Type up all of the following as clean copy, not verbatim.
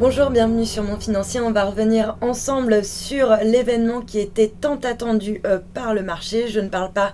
Bonjour, bienvenue sur Mon Financier. On va revenir ensemble sur l'événement qui était tant attendu par le marché. Je ne parle pas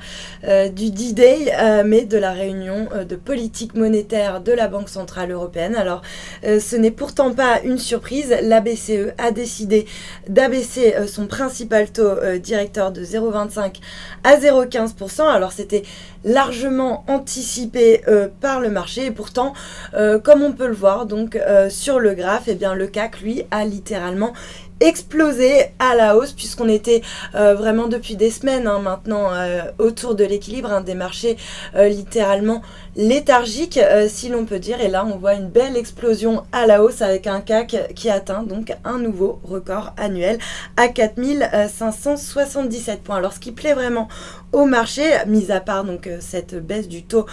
du D-Day, mais de la réunion de politique monétaire de la Banque Centrale Européenne. Alors, ce n'est pourtant pas une surprise. La BCE a décidé d'abaisser son principal taux directeur de 0,25 à 0,15%. Alors, c'était largement anticipé par le marché et pourtant, comme on peut le voir donc sur le graphe, eh bien, le CAC, lui, a littéralement explosé à la hausse puisqu'on était vraiment depuis des semaines maintenant autour de l'équilibre des marchés littéralement léthargiques si l'on peut dire, et là on voit une belle explosion à la hausse avec un CAC qui atteint donc un nouveau record annuel à 4577 points. Alors ce qui plaît vraiment au marché, mis à part donc cette baisse du taux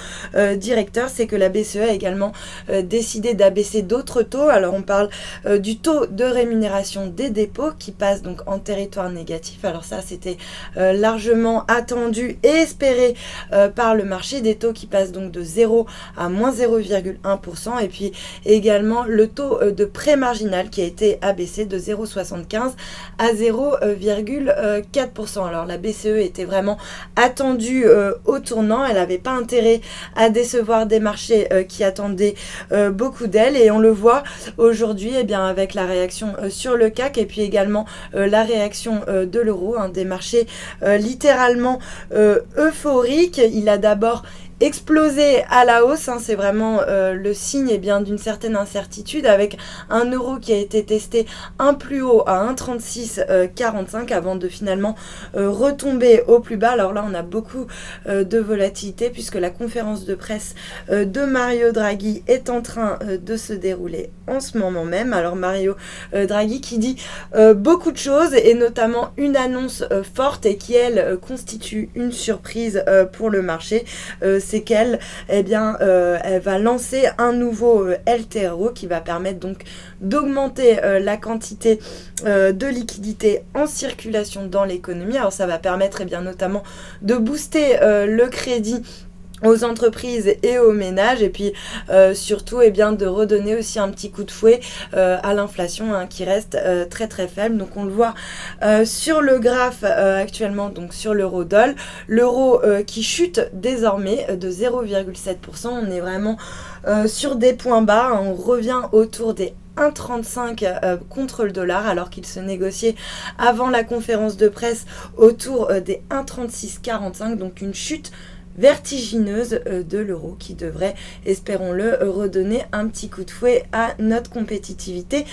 directeur, c'est que la BCE a également décidé d'abaisser d'autres taux. Alors on parle du taux de rémunération des dépôts qui passe donc en territoire négatif. Alors ça c'était largement attendu et espéré par le marché, des taux qui passent donc de 0 à moins 0,1%, et puis également le taux de prêt marginal qui a été abaissé de 0,75 à 0,4%. Alors la BCE était vraiment attendue au tournant, elle n'avait pas intérêt à décevoir des marchés qui attendaient beaucoup d'elle, et on le voit aujourd'hui avec la réaction sur le CAC et puis également la réaction de l'euro, des marchés littéralement euphoriques. Il a d'abord explosé à la hausse, c'est vraiment le signe d'une certaine incertitude, avec un euro qui a été testé un plus haut à 1,3645 avant de finalement retomber au plus bas. Alors là on a beaucoup de volatilité puisque la conférence de presse de Mario Draghi est en train de se dérouler en ce moment même. Alors Mario Draghi qui dit beaucoup de choses, et notamment une annonce forte et qui elle constitue une surprise pour le marché, c'est qu'elle elle va lancer un nouveau LTRO qui va permettre donc d'augmenter la quantité de liquidité en circulation dans l'économie. Alors ça va permettre notamment de booster le crédit aux entreprises et aux ménages, et puis surtout de redonner aussi un petit coup de fouet à l'inflation qui reste très très faible. Donc on le voit sur le graphe actuellement, donc sur l'euro-dollar, l'euro qui chute désormais de 0,7%. On est vraiment sur des points bas, on revient autour des 1,35 contre le dollar, alors qu'il se négociait avant la conférence de presse autour des 1,3645, donc une chute vertigineuse de l'euro qui devrait, espérons-le, redonner un petit coup de fouet à notre compétitivité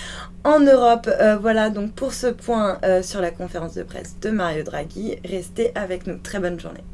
en Europe. Voilà donc pour ce point sur la conférence de presse de Mario Draghi. Restez avec nous. Très bonne journée.